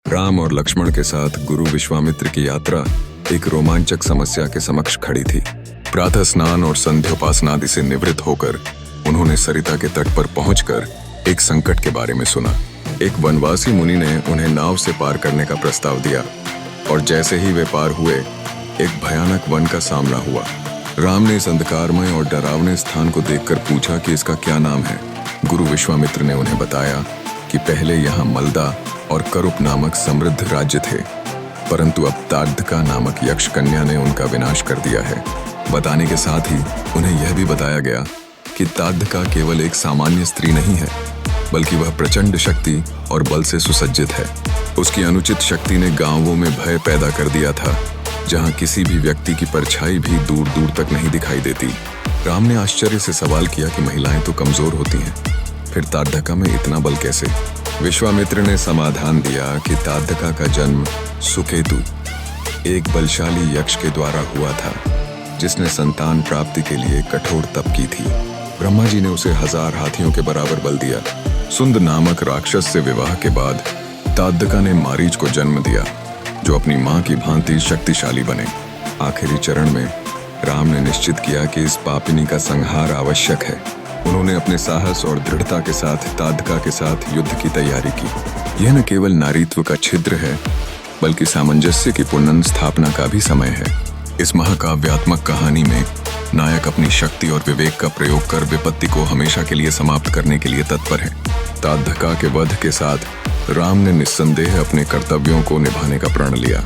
राम और लक्ष्मण के साथ गुरु विश्वामित्र की यात्रा एक रोमांचक समस्या के समक्ष खड़ी थी। प्रातः स्नान और संध्योपासनादि से निवृत्त होकर उन्होंने सरिता के तट पर पहुंचकर एक संकट के बारे में सुना। एक वनवासी मुनि ने उन्हें नाव से पार करने का प्रस्ताव दिया और जैसे ही वे पार हुए, एक भयानक वन का सामना हुआ। राम ने इस अंधकारमय और डरावने स्थान को देखकर पूछा कि इसका क्या नाम है। गुरु विश्वामित्र ने उन्हें बताया कि पहले यहाँ मलदा और करुप नामक समृद्ध राज्य थे, परंतु अब ताड़का नामक यक्ष कन्या ने उनका विनाश कर दिया है। बताने के साथ ही उन्हें यह भी बताया गया कि ताड़का केवल एक सामान्य स्त्री नहीं है, बल्कि वह प्रचंड शक्ति और बल से सुसज्जित है। उसकी अनुचित शक्ति ने गांवों में भय पैदा कर दिया था, जहां किसी भी व्यक्ति की परछाई भी दूर दूर तक नहीं दिखाई देती। राम ने आश्चर्य से सवाल किया कि महिलाएं तो कमजोर होती हैं, फिर ताड़का में इतना बल कैसे? विश्वामित्र ने समाधान दिया कि ताड़का का जन्म सुकेतु, एक बलशाली यक्ष के द्वारा हुआ था, जिसने संतान प्राप्ति के लिए कठोर तप की थी। ब्रह्मा जी ने उसे 1000 हाथियों के बराबर बल दिया। सुंद नामक राक्षस से विवाह के बाद ताड़का ने मारीच को जन्म दिया, जो अपनी मां की भांति शक्तिशाली बने। आखिरी चरण में राम ने निश्चित किया कि इस पापिनी का संहार आवश्यक है। उन्होंने अपने साहस और दृढ़ता के साथ ताड़का के साथ युद्ध की तैयारी की। यह न केवल नारीत्व का छिद्र है, बल्कि सामंजस्य की पुनः स्थापना का भी समय है। इस महाकाव्यात्मक कहानी में नायक अपनी शक्ति और विवेक का प्रयोग कर विपत्ति को हमेशा के लिए समाप्त करने के लिए तत्पर है। ताड़का के वध के साथ राम ने निस्संदेह अपने कर्तव्यों को निभाने का प्रण लिया।